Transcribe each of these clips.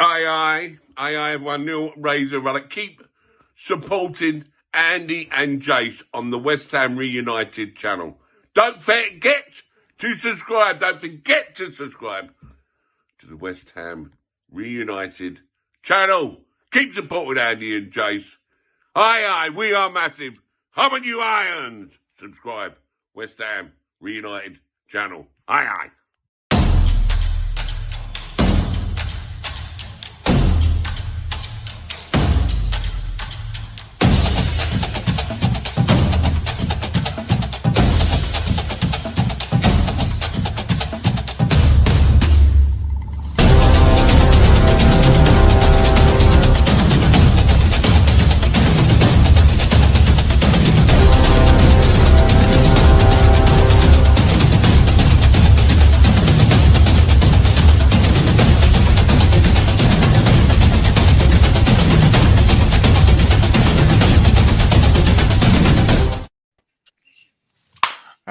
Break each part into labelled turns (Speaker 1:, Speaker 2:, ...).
Speaker 1: Aye, everyone. Neil Razor Runner. Keep supporting Andy and Jace on the West Ham Reunited channel. Don't forget to subscribe. Don't forget to subscribe to the West Ham Reunited channel. Keep supporting Andy and Jace. Aye, we are massive. How many you irons? Subscribe. West Ham Reunited channel. Aye.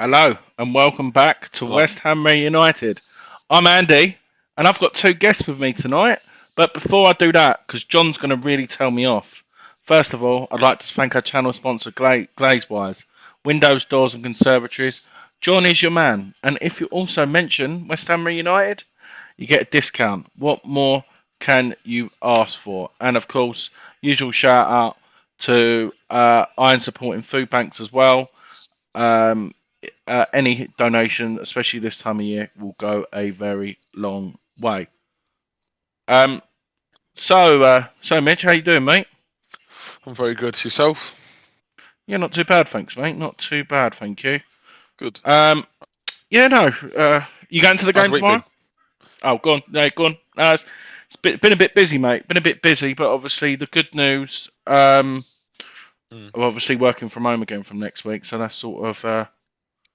Speaker 2: Hello and welcome back to West Ham Reunited. I'm Andy and I've got two guests with me tonight. But before I do that, because John's going to really tell me off, first of all, I'd like to thank our channel sponsor Glazewise, Windows, Doors and Conservatories. John is your man. And if you also mention West Ham Reunited, you get a discount. What more can you ask for? And of course, usual shout out to Iron Supporting Food Banks as well. Any donation, especially this time of year, will go a very long way. So Mitch, how you doing, mate?
Speaker 3: I'm very good. Yourself?
Speaker 2: Yeah, not too bad, thanks, mate. Not too bad, thank you.
Speaker 3: Good.
Speaker 2: You going to the game tomorrow? Oh, go on. No, go on. It's been a bit busy, mate. Been a bit busy, but obviously the good news. I'm obviously working from home again from next week, so that's sort of.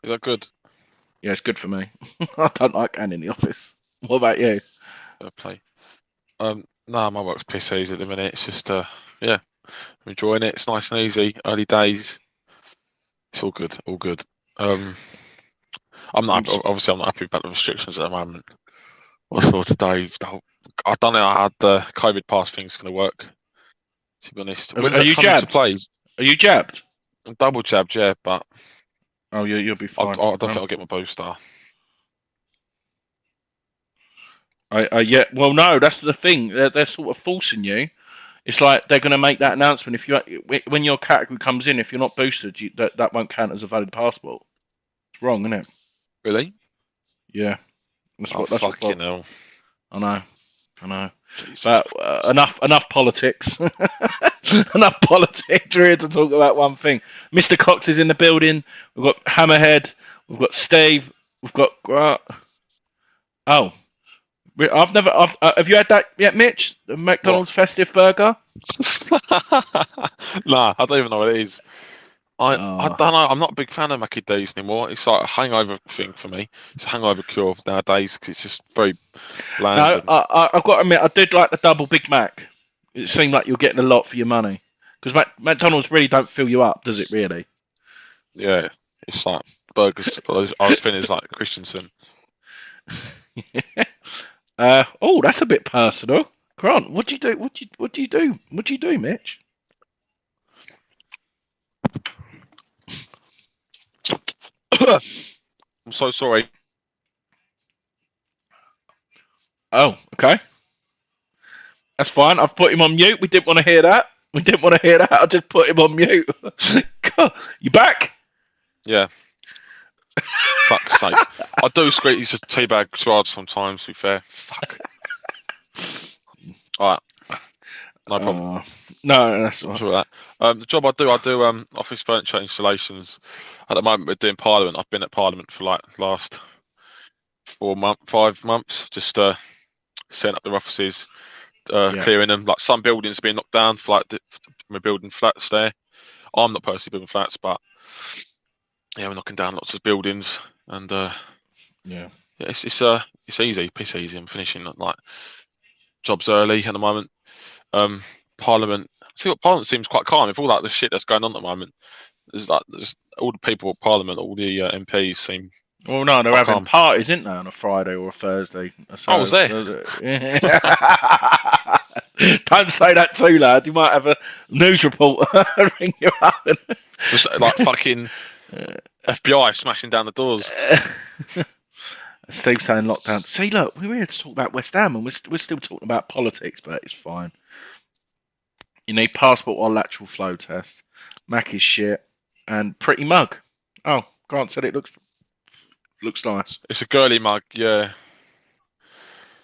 Speaker 3: Is that good?
Speaker 2: Yeah, it's good for me. I don't like going in the office. What about you?
Speaker 3: Play. No, my work's piss easy at the minute. It's just, I'm enjoying it. It's nice and easy. Early days. It's all good. All good. I'm not happy about the restrictions at the moment. What for today? I don't know how the COVID pass thing's going to work. To be honest,
Speaker 2: are you jabbed? Are you jabbed?
Speaker 3: I'm double jabbed, yeah, but.
Speaker 2: Oh, you'll be fine.
Speaker 3: I don't think I'll get my booster.
Speaker 2: Yeah. Well, no, that's the thing. They're sort of forcing you. It's like they're going to make that announcement when your category comes in. If you're not boosted, that won't count as a valid passport. It's wrong, isn't it?
Speaker 3: Really?
Speaker 2: Yeah.
Speaker 3: That's fucking hell.
Speaker 2: I know. Jesus. But enough politics. Enough politics. We're here to talk about one thing. Mr. Cox is in the building. We've got Hammerhead. We've got Steve. We've got Grant. Oh, have you had that yet, Mitch? The McDonald's festive burger?
Speaker 3: Nah, I don't even know what it is. I don't know. I'm not a big fan of Mackie D's anymore. It's like a hangover thing for me. It's a hangover cure nowadays because it's just very bland.
Speaker 2: No, I've got to admit, I did like the double Big Mac. It seemed like you're getting a lot for your money. Because McDonald's really don't fill you up, does it really?
Speaker 3: Yeah, it's like burgers. I was thinking it's like Christensen.
Speaker 2: That's a bit personal. Grant, what do you do? What do you do, Mitch?
Speaker 3: I'm so sorry.
Speaker 2: Oh, okay. That's fine. I've put him on mute. We didn't want to hear that. I just put him on mute. You back?
Speaker 3: Yeah. Fuck's sake. I do squeeze a teabag Brisard sometimes, to be fair. Fuck. Alright. No problem.
Speaker 2: No, that's all right.
Speaker 3: The job I do office furniture installations. At the moment we're doing Parliament. I've been at Parliament for like the last 5 months, just setting up their offices, clearing them. Like some buildings are being knocked down for like we're building flats there. I'm not personally building flats, but yeah, we're knocking down lots of buildings and it's easy, piss easy. I'm finishing like jobs early at the moment. Parliament seems quite calm with all that the shit that's going on at the moment. There's all the people at Parliament, all the MPs seem
Speaker 2: Well, no, they're
Speaker 3: I
Speaker 2: having
Speaker 3: can't.
Speaker 2: parties, isn't they, on a Friday or a Thursday? So,
Speaker 3: I was there.
Speaker 2: Don't say that too loud. You might have a news report ring you up.
Speaker 3: Just like fucking FBI smashing down the doors.
Speaker 2: Steve saying lockdown. See, look, we were here to talk about West Ham, and we're still talking about politics, but it's fine. You need passport or lateral flow test. Mac is shit and pretty mug. Oh, Grant said it looks nice.
Speaker 3: It's a girly mug, yeah.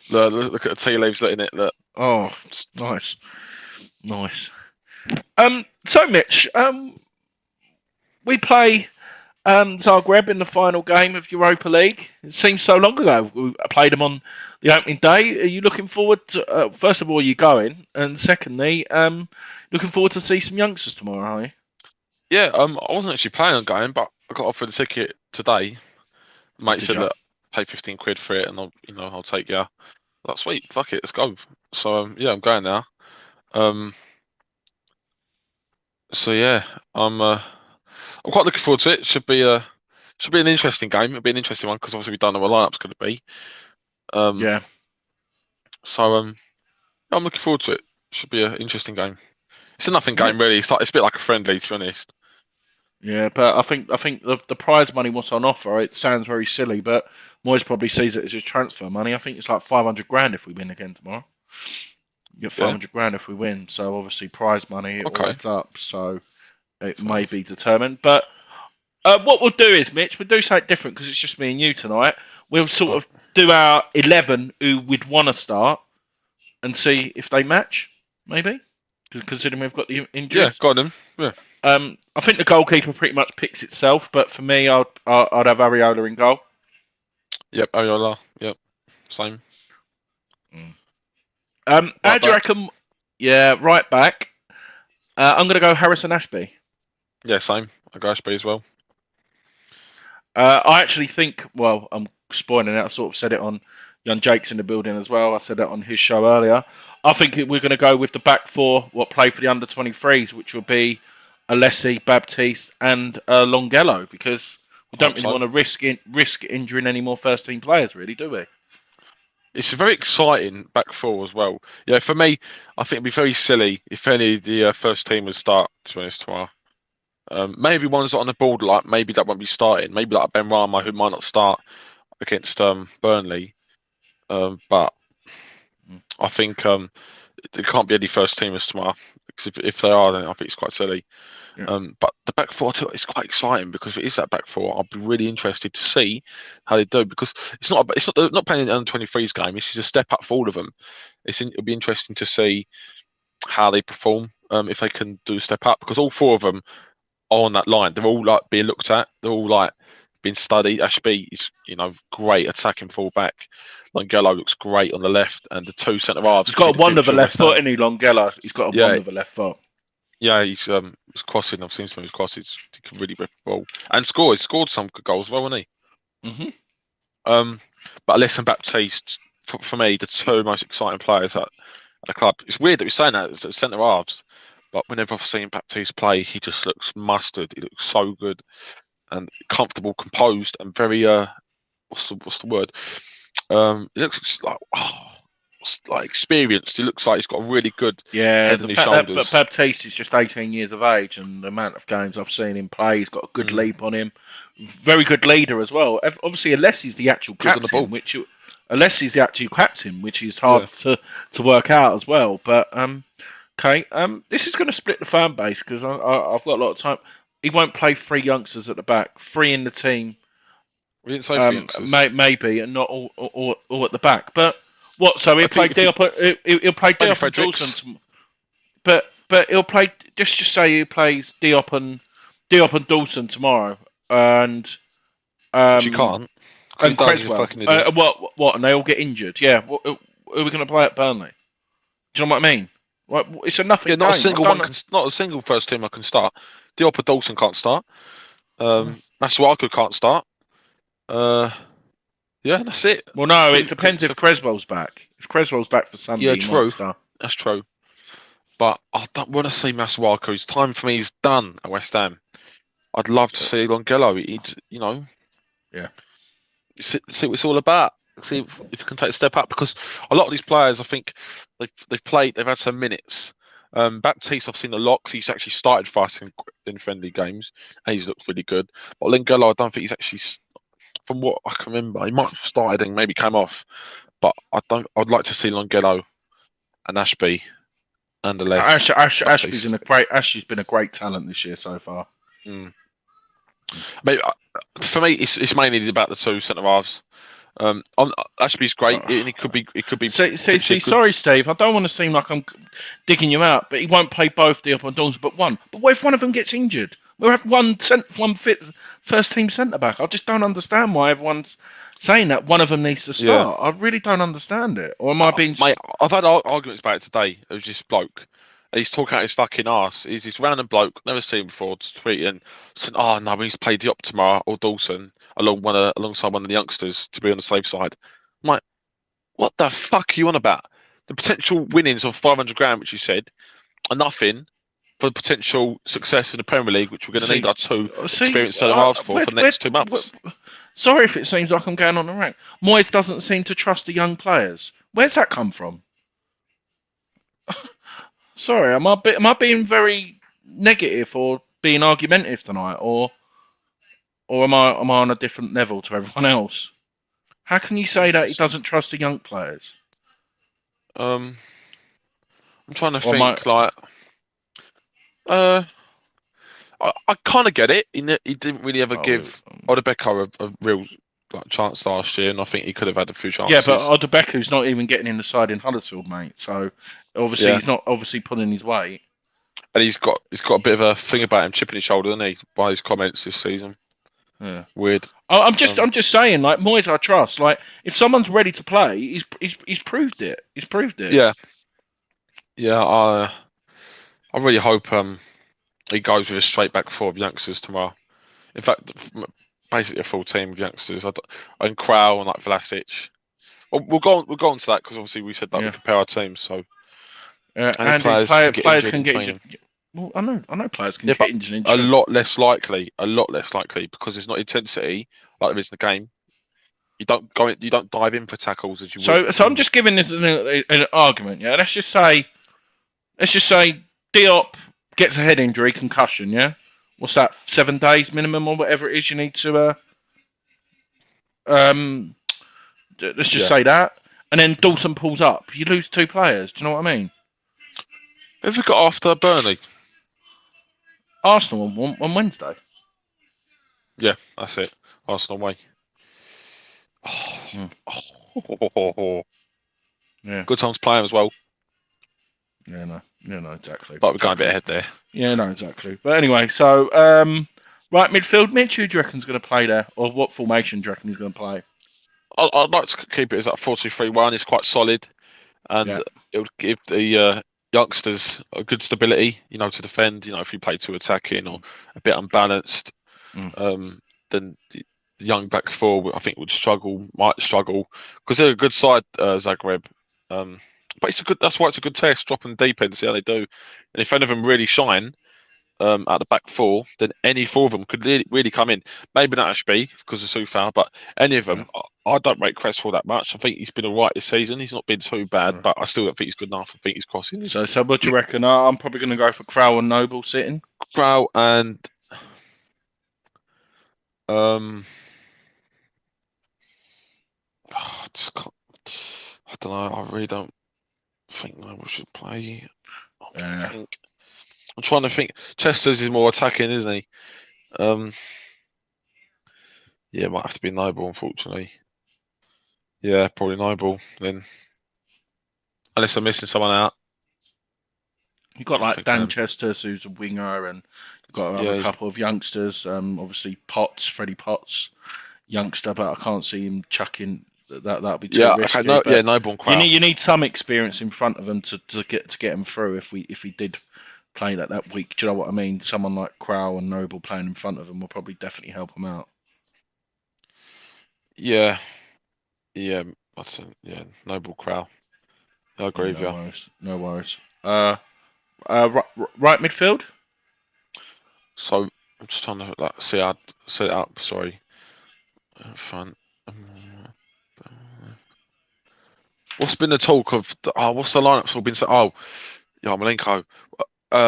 Speaker 3: Look at the tea leaves letting it. Look.
Speaker 2: Oh, nice. So Mitch, we play Zagreb in the final game of Europa League. It seems so long ago. We played them on the opening day. Are you looking forward to? First of all, are you going? And secondly, looking forward to see some youngsters tomorrow, are you?
Speaker 3: Yeah, I wasn't actually planning on going, but I got offered a ticket today. Mate said, "Look, pay 15 quid for it, and I'll take you." Like, sweet, fuck it, let's go. So yeah, I'm going now. So yeah, I'm quite looking forward to it. Should be an interesting game. It'll be an interesting one because obviously we don't know what lineup's going to be.
Speaker 2: Yeah.
Speaker 3: So I'm looking forward to it. Should be an interesting game. It's a nothing game really. It's a bit like a friendly, to be honest.
Speaker 2: Yeah, but I think the prize money was on offer. It sounds very silly, but Moyes probably sees it as just transfer money. I think it's like 500 grand if we win again tomorrow. You get 500 grand if we win. So obviously prize money all adds up. So it may be determined. But what we'll do is, Mitch, we'll do something different because it's just me and you tonight. We'll sort of do our 11 who we'd want to start and see if they match, maybe. Considering we've got the injuries.
Speaker 3: Yeah, got them. Yeah.
Speaker 2: I think the goalkeeper pretty much picks itself, but for me, I'd have Areola in goal.
Speaker 3: Yep, Areola. Yep, same.
Speaker 2: How do you reckon? Yeah, right back. I'm going to go Harrison Ashby.
Speaker 3: Yeah, same. I go Ashby as well.
Speaker 2: I actually think. Well, I'm spoiling it. I sort of said it on Young Jake's in the building as well. I said that on his show earlier. I think we're going to go with the back four, what play for the under-23s, which will be Alessi, Baptiste, and Longello, because we don't really want to risk injuring any more first-team players, really, do we?
Speaker 3: It's a very exciting back four as well. Yeah, for me, I think it'd be very silly if any of the first team would start, to be honest, tomorrow. Maybe ones on the board, like maybe that won't be starting. Maybe like Ben Rama, who might not start against Burnley. But I think there can't be any first teamers tomorrow, because if they are, then I think it's quite silly. Yeah. But the back four is quite exciting because if it is that back four, I'll be really interested to see how they do, because it's not playing an under-23s game. This is a step up for all of them. It'll be interesting to see how they perform, if they can do a step up, because all four of them are on that line. They're all like being looked at. They're all like being studied. Ashby is great attacking fullback. Longello looks great on the left, and the two centre halves.
Speaker 2: He's got a wonderful left foot, isn't he, Longello? He's got a wonderful left foot.
Speaker 3: Yeah, he's crossing. I've seen some of his crosses. He can really rip the ball and score. He's scored some good goals as well, hasn't
Speaker 2: he?
Speaker 3: But Alessi and Baptiste, for me, the two most exciting players at the club. It's weird that we're saying that as centre halves, but whenever I've seen Baptiste play, he just looks mustard. He looks so good and comfortable, composed, and very what's the word? He looks like experienced. He looks like he's got a really good head on his shoulders.
Speaker 2: But Baptiste is just 18 years of age, and the amount of games I've seen him play, he's got a good leap on him. Very good leader as well. Obviously, Alessi's the actual captain, which is hard to work out as well. But okay, this is going to split the fan base because I've got a lot of time. He won't play three youngsters at the back, three in the team.
Speaker 3: We didn't say three youngsters.
Speaker 2: Maybe, and not all at the back. But what? So he'll play Diop and Dawson. But he'll play. Just say he plays Diop and Dawson tomorrow, and
Speaker 3: you can't.
Speaker 2: And Creswell. What? And they all get injured. Yeah. Who are we going to play at Burnley? Do you know what I mean? It's a nothing.
Speaker 3: Yeah, not a single one. Not a single first team I can start. Diop and Dawson can't start. Masuaku can't start. Yeah, that's it.
Speaker 2: Well, no, it depends if Creswell's back. If Creswell's back for Sunday,
Speaker 3: yeah, true. That's true. But I don't want to see Masuaku. His time for me is done at West Ham. I'd love to see Longello. Yeah. see what it's all about. See if you can take a step up, because a lot of these players, I think, they've had some minutes. Baptiste, I've seen a lot because he's actually started for us in friendly games and he's looked really good. But Lingelo, I don't think he's actually, from what I can remember, he might have started and maybe came off. But I'd like to see Longelo and Ashby and the less.
Speaker 2: Ashby's been a great talent this year so far.
Speaker 3: Maybe, for me, it's mainly about the two centre halves. Ashby's great, and he could be.
Speaker 2: See, sorry, Steve. I don't want to seem like I'm digging you out, but he won't play both the up and downs, but one. But what if one of them gets injured? We'll have one fits first team centre back. I just don't understand why everyone's saying that one of them needs to start. I really don't understand it. Or am I being?
Speaker 3: Mate, I've had arguments about it today. It was this bloke. He's talking out his fucking arse. He's this random bloke, never seen before, tweeting, saying, "Oh no, he's played Diop tomorrow or Dawson alongside one of the youngsters to be on the safe side." I'm like, what the fuck are you on about? The potential winnings of 500 grand, which you said, are nothing for the potential success in the Premier League, which we're going to need our two experienced centre halves for the next 2 months.
Speaker 2: Sorry if it seems like I'm going on the rank. Moyes doesn't seem to trust the young players. Where's that come from? Sorry, am I being very negative or being argumentative tonight, or am I on a different level to everyone else? How can you say that he doesn't trust the young players?
Speaker 3: I'm trying to think. I kind of get it. He didn't really ever give Odebeko a real chance last year, and I think he could have had a few chances.
Speaker 2: Yeah, but Odebeko's not even getting in the side in Huddersfield, mate. So obviously he's not pulling his weight.
Speaker 3: And he's got a bit of a thing about him chipping his shoulder, hasn't he, by his comments this season.
Speaker 2: Yeah,
Speaker 3: weird.
Speaker 2: I'm just saying, like, Moyes, I trust. Like, if someone's ready to play, he's proved it. He's proved it.
Speaker 3: Yeah. I really hope he goes with a straight back four of youngsters tomorrow. In fact, basically a full team of youngsters. And Krau and like Vlasic. Well, we'll go on to that because obviously we said that we compare our teams. So
Speaker 2: and players can get injured. Well, I know players can get injured.
Speaker 3: A lot less likely because there's not intensity like there is in the game. You don't dive in for tackles as you would.
Speaker 2: So I'm just giving this an argument. Yeah, let's just say Diop gets a head injury, concussion. Yeah, what's that? 7 days minimum or whatever it is you need to. Let's just say that, and then Dawson pulls up. You lose 2 players. Do you know what I mean?
Speaker 3: Who've we got after Burnley?
Speaker 2: Arsenal on Wednesday.
Speaker 3: Yeah, that's it. Arsenal away.
Speaker 2: Yeah.
Speaker 3: Good times playing as well.
Speaker 2: Yeah, no, exactly.
Speaker 3: But we're going a bit ahead there.
Speaker 2: Yeah, no, exactly. But anyway, so right midfield, Mitch, who do you reckon's going to play there, or what formation do you reckon he's going to play?
Speaker 3: I'd like to keep it as that 4-2-3-1. It's quite solid, and it would give the youngsters a good stability, to defend. If you play too attacking or a bit unbalanced, then the young back four, I think, might struggle because they're a good side, Zagreb. But that's why it's a good test, dropping deep end, see how they do. And if any of them really shine at the back four, then any 4 of them could really come in. Maybe not Ashby because of Soufal, but any of them. I don't rate Cresswell that much. I think he's been alright this season. He's not been too bad, but I still don't think he's good enough. I think he's crossing.
Speaker 2: So what do you reckon? I'm probably going to go for Krau and Noble sitting.
Speaker 3: Krau and I don't know. I really don't think Noble should play. I'm trying to think. Chester's is more attacking, isn't he? Yeah, it might have to be Noble, unfortunately. Yeah, probably Noble then. Unless I'm missing someone out.
Speaker 2: You've got like Dan Chester, who's a winger, and you've got another couple of youngsters. Obviously Freddie Potts, youngster, but I can't see him chucking. That'll be too risky.
Speaker 3: Noble and Crowell.
Speaker 2: You need some experience in front of them to get him through. If we did play that week, do you know what I mean? Someone like Crowell and Noble playing in front of them will probably definitely help them out.
Speaker 3: Yeah, Noble Crowell. I agree with you.
Speaker 2: No worries. Right midfield.
Speaker 3: So I'm just trying to set it up. Sorry, front. What's been the talk of? What's the lineups all been said? Oh, Yarmolenko.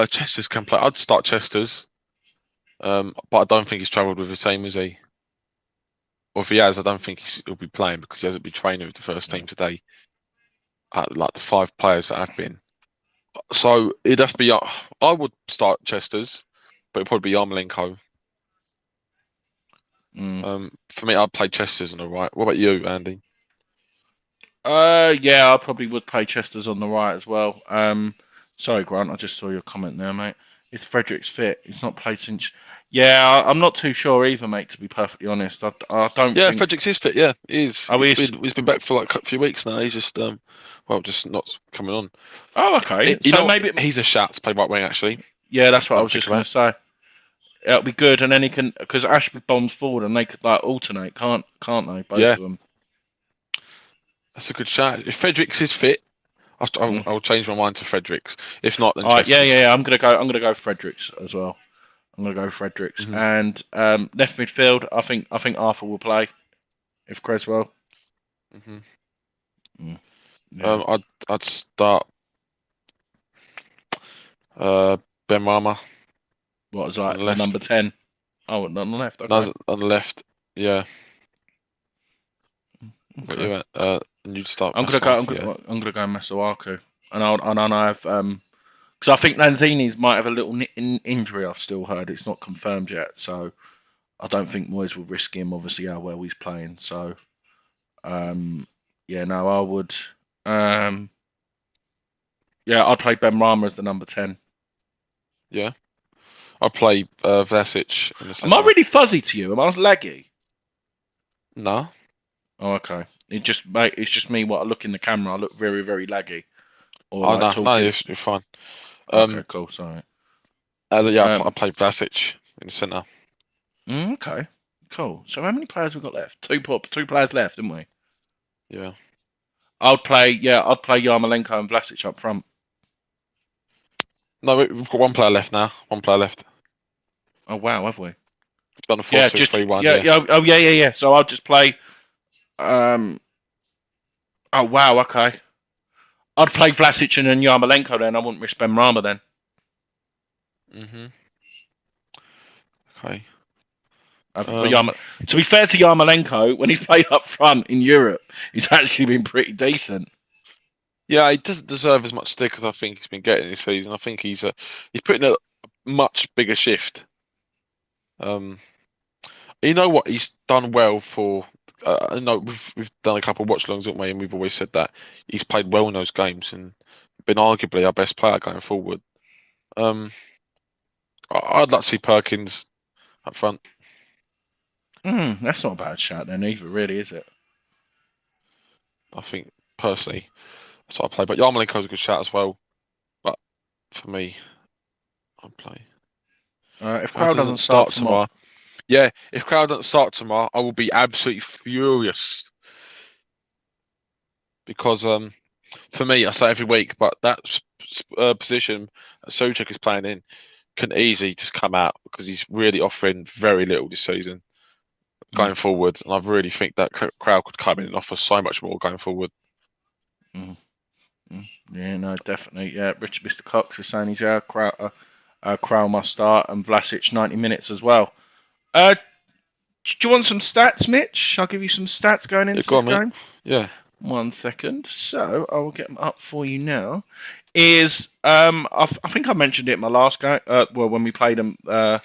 Speaker 3: Chester's can play. I'd start Chester's. But I don't think he's travelled with the team, is he? Or if he has, I don't think he'll be playing because he hasn't been training with the first team today. Like the 5 players that have been. So it'd have to be. I would start Chester's, but it'd probably be Yarmolenko. For me, I'd play Chester's on the right. What about you, Andy?
Speaker 2: Yeah, I probably would play Chester's on the right as well. Sorry, Grant, I just saw your comment there, mate. Is Fredericks fit? He's not played since. Yeah, I'm not too sure either, mate. To be perfectly honest, I don't.
Speaker 3: Yeah,
Speaker 2: think...
Speaker 3: Fredericks is fit. Yeah, he is.
Speaker 2: Oh,
Speaker 3: he's been back for like a few weeks now. He's just just not coming on.
Speaker 2: Oh, okay.
Speaker 3: So maybe he's a shout to play right wing, actually.
Speaker 2: Yeah, that's what I was just going to say. It'll be good, and then he can, because Ashby bombs forward, and they could like alternate, can't they? Both of them.
Speaker 3: That's a good shout. If Fredericks is fit, I'll change my mind to Fredericks. If not, then
Speaker 2: yeah. I'm gonna go Fredericks as well. I'm gonna go Fredericks, and left midfield. I think Arthur will play if Creswell.
Speaker 3: Yeah. I'd start Benrahma.
Speaker 2: What was that? Number 10. Oh, on the left. Okay.
Speaker 3: No, on the left. Yeah.
Speaker 2: Okay.
Speaker 3: And you'd start.
Speaker 2: I'm gonna go Masuaku, and I have because I think Lanzini's might have a little injury. I've still heard it's not confirmed yet, so I don't think Moyes will risk him. Obviously, how well he's playing. So, I would. I'd play Benrahma as the number 10.
Speaker 3: Yeah. I'd play Vlasic.
Speaker 2: Am I really fuzzy to you? Am I laggy?
Speaker 3: No.
Speaker 2: Oh, okay. It's just me. What I look in the camera, I look very, very laggy.
Speaker 3: Or no, you're fine.
Speaker 2: Okay, cool. Sorry.
Speaker 3: I played Vlasic in the centre.
Speaker 2: Okay, cool. So how many players we got left? Two players left, didn't we?
Speaker 3: Yeah.
Speaker 2: I'd play Yarmolenko and Vlasic up front.
Speaker 3: No, we've got one player left now. One player left.
Speaker 2: Oh wow, have we?
Speaker 3: It's done a 4-2-3-1.
Speaker 2: Yeah. So I'll just play. Oh wow, okay. I'd play Vlasic and then Yarmolenko then. I wouldn't risk Benrahma then.
Speaker 3: Okay.
Speaker 2: To be fair to Yarmolenko, when he's played up front in Europe, he's actually been pretty decent.
Speaker 3: Yeah, he doesn't deserve as much stick as I think he's been getting this season. I think he's putting a much bigger shift. You know what? He's done well for. We've done a couple of watch-alongs, haven't we? And we've always said that he's played well in those games and been arguably our best player going forward. I'd like to see Perkins up front.
Speaker 2: That's not a bad shout then either, really, is it?
Speaker 3: I think personally that's what I play. But Yarmolenko's a good shout as well. But for me, I'd play.
Speaker 2: If Crowd doesn't start tomorrow.
Speaker 3: Yeah, if Crowd doesn't start tomorrow, I will be absolutely furious. Because for me, I say every week, but that position that Souček is playing in can easily just come out because he's really offering very little this season going forward. And I really think that Crowd could come in and offer so much more going forward.
Speaker 2: Yeah, no, definitely. Yeah, Richard Mr. Cox is saying he's our Crowd must start and Vlasic 90 minutes as well. Do you want some stats, Mitch? I'll give you some stats going into this game.
Speaker 3: Yeah.
Speaker 2: 1 second. So I will get them up for you now. I think I mentioned it in my last game. When we played them the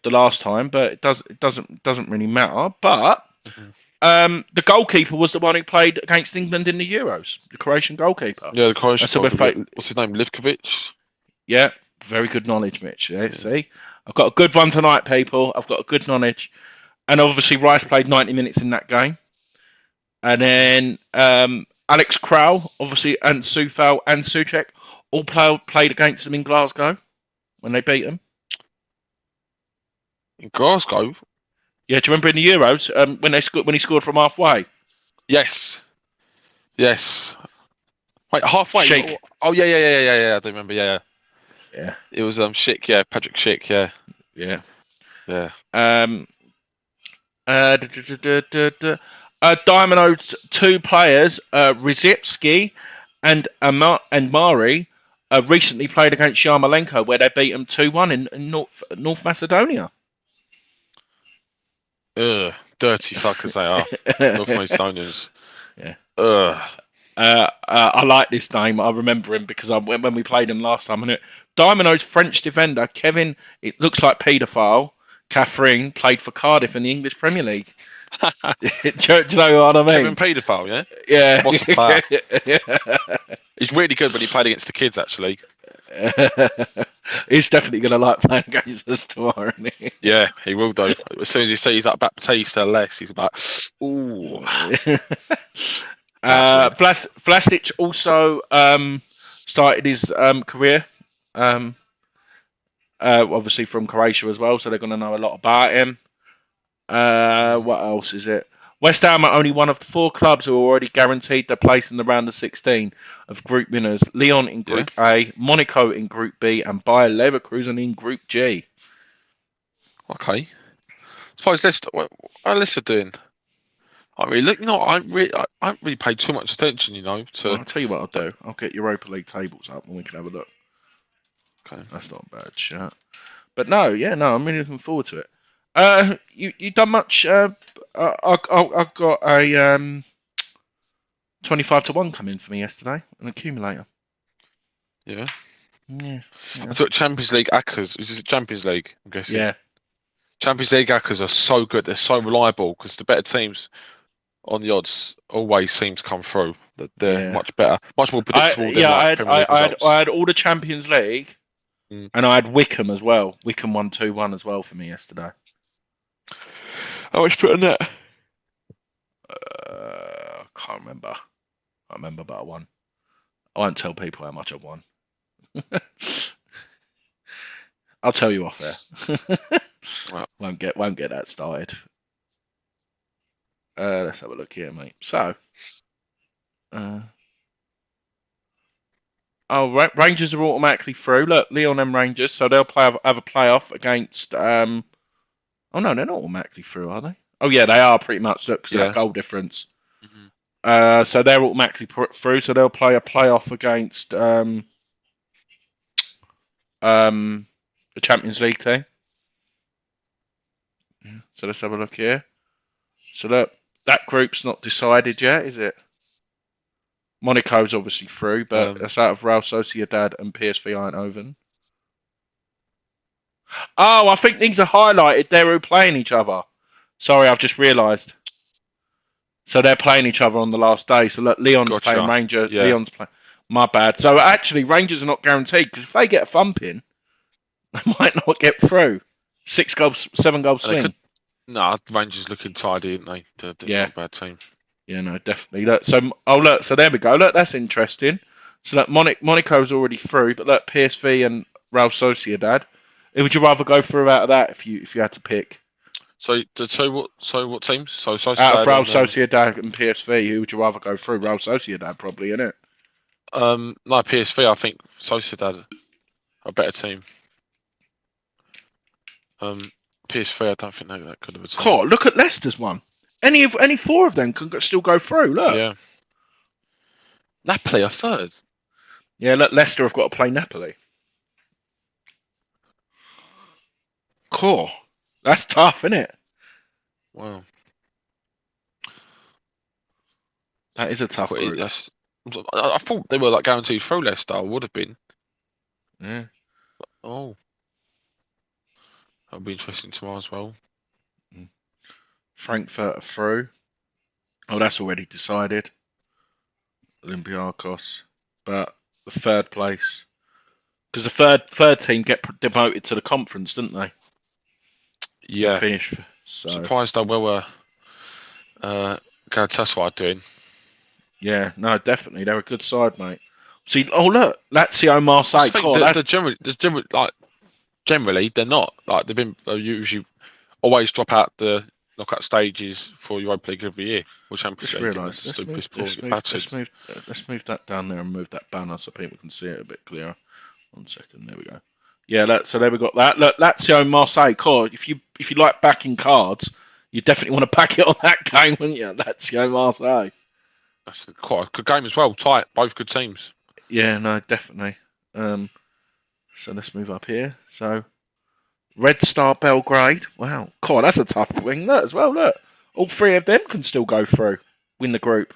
Speaker 2: last time, but it doesn't really matter. But the goalkeeper was the one who played against England in the Euros, the Croatian goalkeeper.
Speaker 3: Yeah, the Croatian goalkeeper. What's his name? Livaković?
Speaker 2: Yeah, very good knowledge, Mitch. Yeah. See? I've got a good one tonight, people. I've got a good knowledge. And obviously Rice played 90 minutes in that game. And then Alex Crowell, obviously, and Soufal and Souček all played against them in Glasgow when they beat them.
Speaker 3: In Glasgow?
Speaker 2: Yeah, do you remember in the Euros when he scored from halfway?
Speaker 3: Yes. Wait, halfway?
Speaker 2: Schick.
Speaker 3: Oh, yeah. I do remember, yeah.
Speaker 2: Yeah.
Speaker 3: It was Schick, yeah, Patrick Schick, yeah.
Speaker 2: Yeah.
Speaker 3: Yeah.
Speaker 2: Dynamos 2 players, Rizipski and Mari, recently played against Yarmolenko, where they beat them 2-1 in North Macedonia.
Speaker 3: Dirty fuckers they are. North Macedonians.
Speaker 2: Yeah.
Speaker 3: I
Speaker 2: like this name. I remember him because when we played him last time. Dynamos French defender Kevin. It looks like paedophile. Catherine played for Cardiff in the English Premier League. Do you know what I mean?
Speaker 3: Kevin paedophile, yeah.
Speaker 2: Yeah.
Speaker 3: What's a player? He's really good when he played against the kids, actually.
Speaker 2: He's definitely going to like playing against us tomorrow, isn't he?
Speaker 3: Yeah, he will do. As soon as he sees that Baptiste less, he's like, ooh.
Speaker 2: Vlasic also started his career, obviously from Croatia as well, so they're going to know a lot about him. What else is it? West Ham are only one of the 4 clubs who are already guaranteed their place in the round of 16 of group winners. Lyon in Group A, Monaco in Group B, and Bayer Leverkusen in Group G.
Speaker 3: Okay. Suppose what are Leicester doing? I haven't really paid too much attention,
Speaker 2: I'll tell you what I'll do. I'll get Europa League tables up and we can have a look.
Speaker 3: Okay.
Speaker 2: That's not a bad shot. But I'm really looking forward to it. You done much? I got a 25-1 come in for me yesterday, an accumulator.
Speaker 3: Yeah.
Speaker 2: Yeah.
Speaker 3: I took Champions League Accas. Is it Champions League? I'm guessing.
Speaker 2: Yeah.
Speaker 3: Champions League Accas are so good. They're so reliable because the better teams on the odds always seem to come through. They're much better, much more predictable.
Speaker 2: I had all the Champions League, and I had Wickham as well. Wickham won 2-1 as well for me yesterday.
Speaker 3: How much put on that?
Speaker 2: I can't remember. But I won. I won't tell people how much I've won. I'll tell you off there.
Speaker 3: Right.
Speaker 2: Won't get that started. Let's have a look here, mate. So, Rangers are automatically through. Look, Lyon and Rangers, so they'll have a playoff against. Oh no, they're not automatically through, are they? Oh yeah, they are pretty much. Look, because of that goal difference. Mm-hmm. So they're automatically through. So they'll play a playoff against the Champions League team. Yeah. So let's have a look here. So look, that group's not decided yet, is it? Monaco's obviously through, but that's out of Real Sociedad and PSV Eindhoven. Oh, I think things are highlighted. They're playing each other. Sorry, I've just realised. So they're playing each other on the last day. So look, Lyon's playing Rangers. Yeah. Lyon's playing. My bad. So actually, Rangers are not guaranteed because if they get a thumping, they might not get through. 7 goal swing.
Speaker 3: No, Rangers looking tidy, aren't they? They're not a bad team.
Speaker 2: Yeah, no, definitely. Look, so there we go. Look, that's interesting. So look, Monaco's already through, but look, PSV and Real Sociedad. Who would you rather go through out of that if you had to pick?
Speaker 3: So what teams? So Sociedad
Speaker 2: out of Real Sociedad and PSV, who would you rather go through? Real Sociedad, probably, isn't it?
Speaker 3: No, PSV. I think Sociedad are a better team. PSV, I don't think that could have been.
Speaker 2: Oh, look at Leicester's one. Any 4 of them can still go through. Look.
Speaker 3: Yeah. Napoli are third.
Speaker 2: Yeah, look, Leicester have got to play Napoli. Cool. That's tough, isn't it?
Speaker 3: Wow.
Speaker 2: That is a tough group.
Speaker 3: I thought they were like guaranteed through Leicester. I would have been.
Speaker 2: Yeah.
Speaker 3: Oh. That'll be interesting tomorrow as well.
Speaker 2: Frankfurt are through. Oh, that's already decided. Olympiacos. But the third place. Because the third team get demoted to the conference, didn't they?
Speaker 3: Yeah.
Speaker 2: Finish. So.
Speaker 3: Surprised how well Galatasaray are doing.
Speaker 2: Yeah, no, definitely. They're a good side, mate. See, look, Lazio, Marseille.
Speaker 3: Generally, they're not. Like they usually always drop out the knockout stages for Europa League every year. Or Champions League.
Speaker 2: Realise. Let's move that down there and move that banner so people can see it a bit clearer. 1 second, there we go. Yeah, so there we got that. Look, Lazio and Marseille. If you like backing cards, You definitely want to back it on that game, wouldn't you? Lazio Marseille.
Speaker 3: That's quite a good game as well. Tight, both good teams.
Speaker 2: Yeah, no, definitely. So let's move up here. So Red Star Belgrade. Wow, God, that's a tough wing. Look as well. Look, all three of them can still go through, win the group.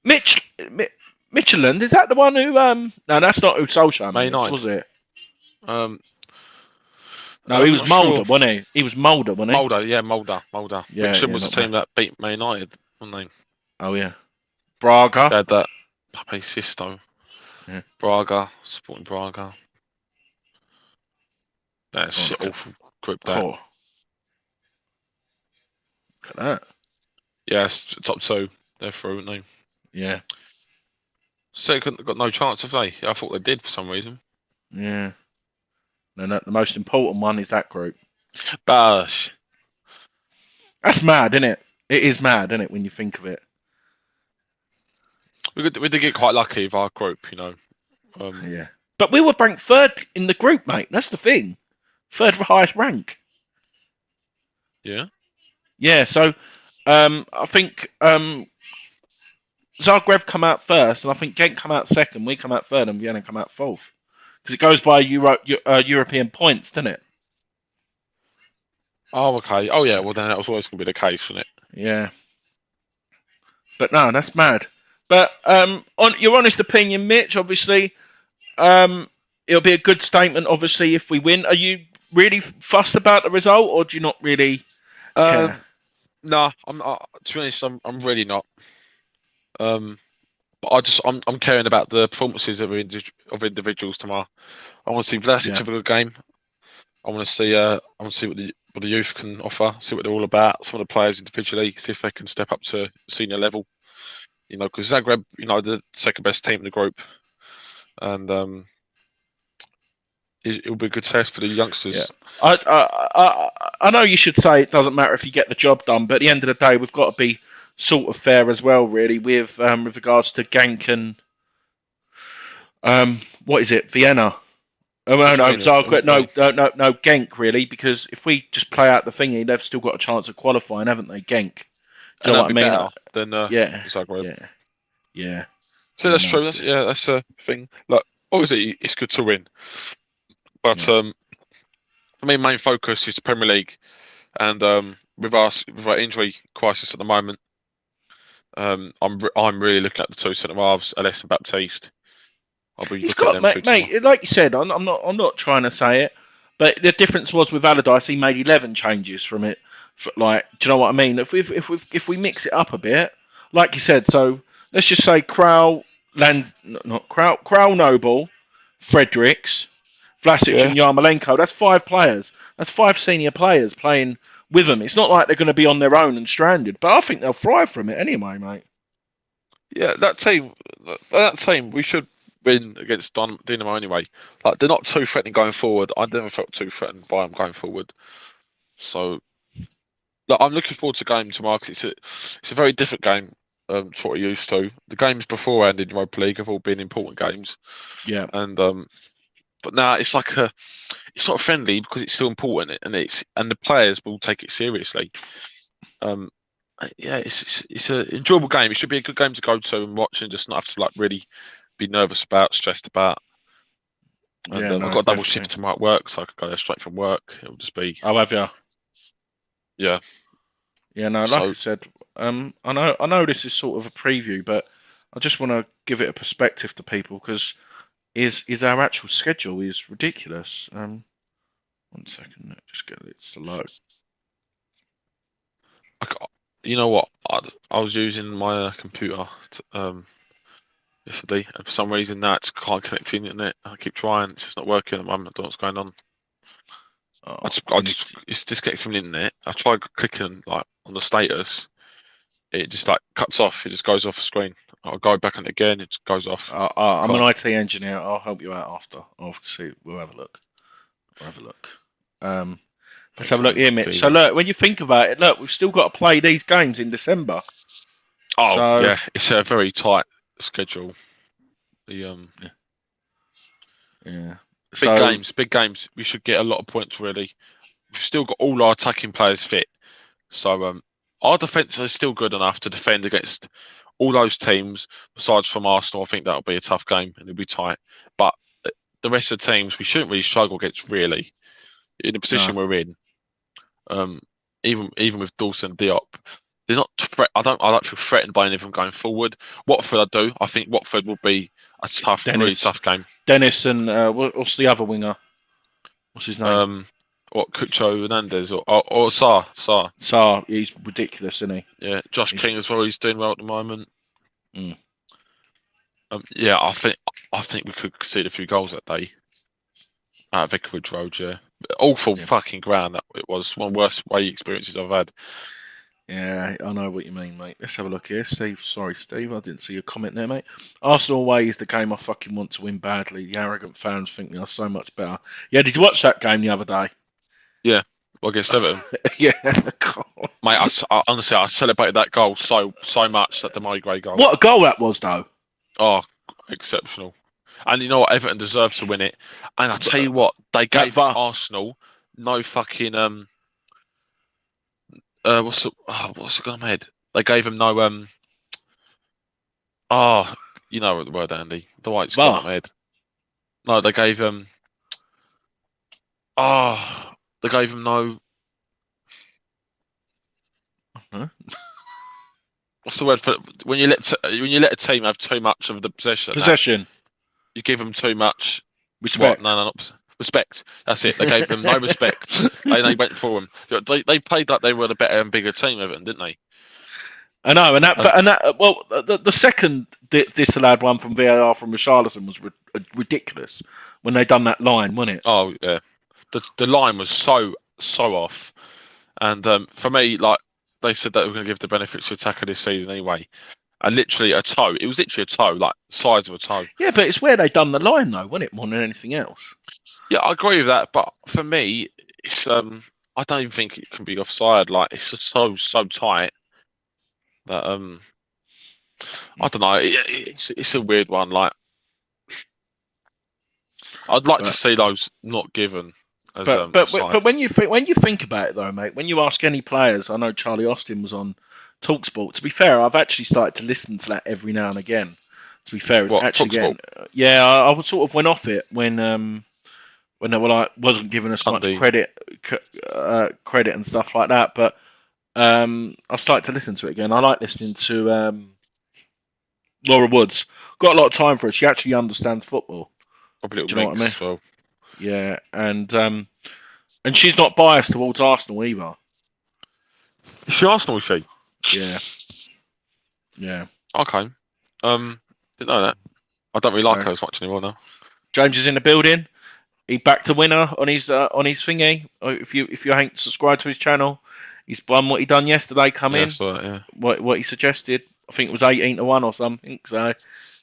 Speaker 2: Michelin, is that the one who? No, that's not who Solskjaer managed, was it? No, he was Mulder, wasn't he? He was Mulder, wasn't he?
Speaker 3: Mulder.
Speaker 2: Yeah,
Speaker 3: Michelin was the team that beat Man United, wasn't they?
Speaker 2: Oh yeah. Braga.
Speaker 3: They had that Pape Sisto.
Speaker 2: Yeah.
Speaker 3: Braga, Sporting Braga. That's awful group there.
Speaker 2: Oh. Look at that.
Speaker 3: Yeah, it's top two. They're through, aren't they?
Speaker 2: Yeah.
Speaker 3: So they got no chance, have they? I thought they did for some reason.
Speaker 2: Yeah. No, the most important one is that group.
Speaker 3: Bash.
Speaker 2: That's mad, isn't it? It is mad, isn't it, when you think of it?
Speaker 3: We did get quite lucky with our group, you know.
Speaker 2: Yeah. But we were ranked third in the group, mate. That's the thing. Third highest rank.
Speaker 3: Yeah.
Speaker 2: Yeah, so I think Zagreb come out first, and I think Genk come out second. We come out third, and Vienna come out fourth. Because it goes by European points, doesn't it?
Speaker 3: Oh, okay. Oh, yeah. Well, then that was always going to be the case, wasn't it?
Speaker 2: Yeah. But no, that's mad. But on your honest opinion, Mitch, obviously, it'll be a good statement, obviously, if we win. Are you really fussed about the result, or do you not really care?
Speaker 3: No, to be honest, I'm really not. But I'm caring about the performances of individuals tomorrow. I want to see Vlasic have a good game. I want to see what the youth can offer, see what they're all about. Some of the players individually, see if they can step up to senior level. You know, because Zagreb, you know, the second best team in the group, and it'll be a good test for the youngsters.
Speaker 2: Yeah. I know you should say it doesn't matter if you get the job done, but at the end of the day, we've got to be sort of fair as well, really, with regards to Genk and what is it, Vienna? Oh no, Zagreb. No, Genk really, because if we just play out the thingy, they've still got a chance of qualifying, haven't they? Genk. Do you know what I mean?
Speaker 3: Better than Zagreb.
Speaker 2: Yeah.
Speaker 3: So that's true. That's the thing. Like, obviously, it's good to win, but for me, main focus is the Premier League, and with our injury crisis at the moment, I'm really looking at the two centre halves, Alessio and Baptiste.
Speaker 2: He's got, mate. Like you said, I'm not trying to say it, but the difference was with Allardyce, he made 11 changes from it. Like, do you know what I mean? If we mix it up a bit, like you said, so let's just say Krau, Noble, Fredericks, Vlasic and Yarmolenko. That's 5 players. That's 5 senior players playing with them. It's not like they're going to be on their own and stranded, but I think they'll thrive from it anyway, mate.
Speaker 3: Yeah, that team, we should win against Dinamo anyway. Like, they're not too threatening going forward. I never felt too threatened by them going forward. So, look, I'm looking forward to the game tomorrow because it's a very different game to what we're used to. The games beforehand in Europa League have all been important games. Yeah. And but now it's like it's not friendly because it's still important and the players will take it seriously. Yeah, it's an enjoyable game. It should be a good game to go to and watch and just not have to like really be nervous about, stressed about. And I've got a double shift tomorrow at work, so I could go there straight from work. It'll just be.
Speaker 2: Oh, have you?
Speaker 3: Yeah.
Speaker 2: Yeah, no, like I said, I know this is sort of a preview, but I just want to give it a perspective to people because is our actual schedule is ridiculous. 1 second, just get it to load.
Speaker 3: You know what? I was using my computer yesterday, and for some reason now it's can't connect to the internet. I keep trying, it's just not working at the moment. I don't know what's going on. It's disconnected from the internet. I tried clicking like on the status, it just like cuts off. It just goes off the screen. I'll go back on it again. It just goes off.
Speaker 2: I'm an IT engineer. I'll help you out after. I'll see. We'll have a look. Let's have a look here, Mitch. So look, when you think about it, look, we've still got to play these games in December.
Speaker 3: Yeah, it's a very tight schedule. Big games. We should get a lot of points really. We've still got all our attacking players fit, So our defence is still good enough to defend against all those teams. Besides from Arsenal, I think that'll be a tough game and it'll be tight. But the rest of the teams, we shouldn't really struggle against. Really, in the position we're in, even with Dawson and Diop, they're not. I don't feel threatened by anything going forward. Watford, I do. I think Watford will be a tough, really tough game.
Speaker 2: Dennis and what's the other winger? What's his name?
Speaker 3: What, Cucho Hernandez or Sarr?
Speaker 2: Sarr, he's ridiculous, isn't he?
Speaker 3: Yeah, Josh King as well. He's doing well at the moment.
Speaker 2: Mm.
Speaker 3: Yeah, I think we could concede a few goals that day at Vicarage Road. Yeah, awful fucking ground. That it was one of the worst away experiences I've had.
Speaker 2: Yeah, I know what you mean, mate. Let's have a look here. Steve, sorry, Steve, I didn't see your comment there, mate. Arsenal away is the game I fucking want to win badly. The arrogant fans think we are so much better. Yeah, did you watch that game the other day?
Speaker 3: Yeah, against Everton.
Speaker 2: Yeah,
Speaker 3: mate. I honestly, I celebrated that goal so much, that Demarai Gray goal.
Speaker 2: What a goal that was, though.
Speaker 3: Oh, exceptional. And you know what? Everton deserved to win it. And I tell you what, they gave Arsenal no fucking what's it gone on my head? They gave him no you know the word, Andy. The white's gone on my head. No, they gave him no. What's the word for when you let a team have too much of the possession? You give them too much
Speaker 2: respect.
Speaker 3: What? No, not respect. That's it. They gave them no respect. They went for them. They played like they were the better and bigger team, Everton, didn't they?
Speaker 2: I know, and that. Well, the second disallowed one from VAR from Richarlison was ridiculous when they done that line, wasn't it?
Speaker 3: Oh yeah, the line was so off, and for me, like they said that they were going to give the benefits to attacker this season anyway. And literally a toe. It was literally a toe, like size of a toe.
Speaker 2: Yeah, but it's where they done the line though, wasn't it, more than anything else?
Speaker 3: Yeah, I agree with that. But for me, it's I don't even think it can be offside. Like it's just so tight that I don't know. It's a weird one. Like I'd like to see those not given. As,
Speaker 2: but when you think about it though, mate, when you ask any players, I know Charlie Austin was on TalkSport. To be fair, I've actually started to listen to that every now and again. To be fair, yeah, I was sort of went off it when they were like wasn't giving us much credit and stuff like that. But I've started to listen to it again. I like listening to Laura Woods. Got a lot of time for her. She actually understands football.
Speaker 3: Probably a
Speaker 2: little. Do you know what I mean?
Speaker 3: So.
Speaker 2: Yeah, and she's not biased towards Arsenal either.
Speaker 3: Is she Arsenal? Is she?
Speaker 2: Yeah.
Speaker 3: Okay. Didn't know that. I don't really like her as much anymore now.
Speaker 2: James is in the building. He backed a winner on his thingy. If you ain't subscribed to his channel, he's done what he done yesterday.
Speaker 3: Right, yeah.
Speaker 2: What he suggested. I think it was 18-1 or something. So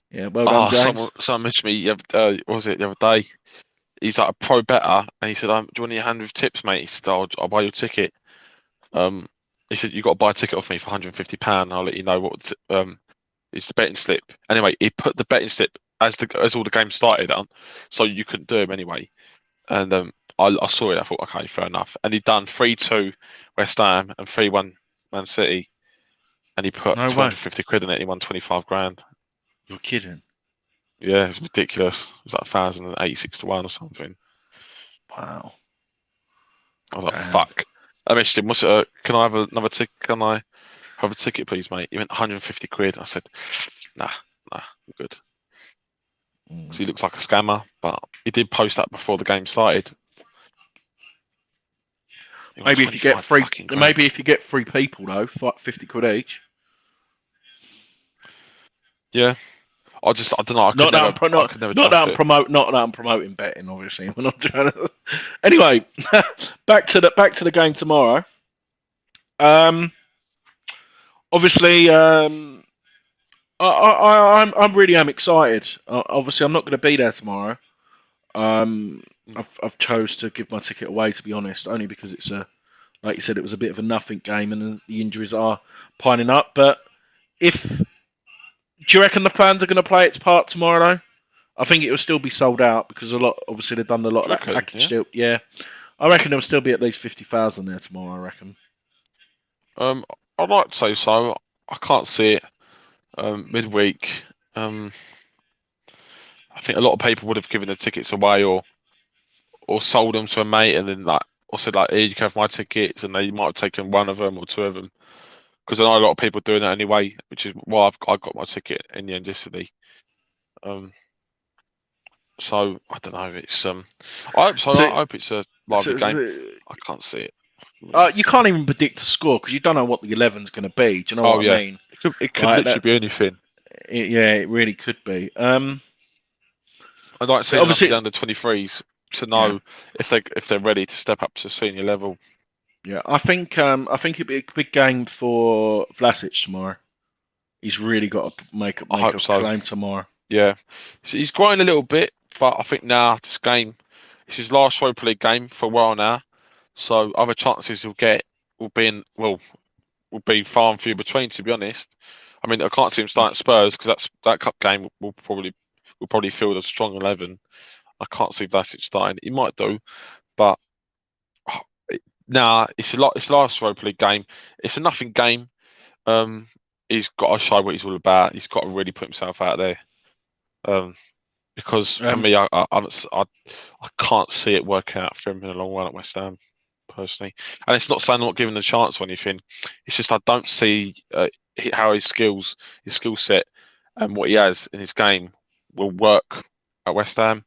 Speaker 2: yeah, well done, James.
Speaker 3: Someone mentioned me. What was it the other day? He's like a pro bettor, and he said, "Do you want your hand with tips, mate?" He said, "I'll buy your ticket." He said, "You got to buy a ticket off me for £150. I'll let you know what it's the betting slip." Anyway, he put the betting slip as all the games started on, so you couldn't do them anyway. And I saw it. I thought, okay, fair enough. And he'd done 3-2 West Ham and 3-1 Man City, and he put 250 quid in it. He won 25 grand.
Speaker 2: You're kidding?
Speaker 3: Yeah, it was ridiculous. It was like 1,086 to 1 or something.
Speaker 2: Wow.
Speaker 3: I was like, fuck. I messaged him, can I have another ticket? Can I have a ticket, please, mate? He went 150 quid. I said, nah, I'm good. So he looks like a scammer, but he did post that before the game started.
Speaker 2: Maybe if you get three people though, 50 quid each.
Speaker 3: Yeah. I don't know. Not
Speaker 2: that I'm promoting betting. Obviously, we're not trying to. Anyway, back to the game tomorrow. Obviously, I really am excited. Obviously, I'm not going to be there tomorrow. I've chose to give my ticket away, to be honest, only because it's like you said, it was a bit of a nothing game, and the injuries are piling up. But do you reckon the fans are going to play its part tomorrow, though? I think it will still be sold out because obviously they've done a lot of that package still. Yeah. I reckon there'll still be at least 50,000 there tomorrow, I reckon.
Speaker 3: I'd like to say so. I can't see it midweek. I think a lot of people would have given the tickets away or sold them to a mate and then or said here you can have my tickets, and they might have taken one of them or two of them, because I know a lot of people doing that anyway, which is why I got my ticket in the end yesterday. So I don't know. It's I hope so. I hope it's a lively game. I can't see it.
Speaker 2: You can't even predict the score because you don't know what the 11's going to be. Do you know what I mean?
Speaker 3: It could literally be anything.
Speaker 2: It really could be.
Speaker 3: I'd like to see the under 23s to know if they're ready to step up to senior level.
Speaker 2: Yeah, I think it'd be a big game for Vlasic tomorrow. He's really got to make a claim tomorrow.
Speaker 3: Yeah, so he's growing a little bit, but I think now this game, it's his last Europa League game for a while now. So other chances he'll get will be far and few between. To be honest, I mean I can't see him starting at Spurs because that cup game will probably field a strong 11. I can't see Vlasic starting. He might do, but it's last Europa League game. It's a nothing game. He's got to show what he's all about. He's got to really put himself out there. Because for me, I can't see it working out for him in the long run at West Ham, personally. And it's not saying I'm not giving him a chance or anything. It's just I don't see how his skill set and what he has in his game will work at West Ham.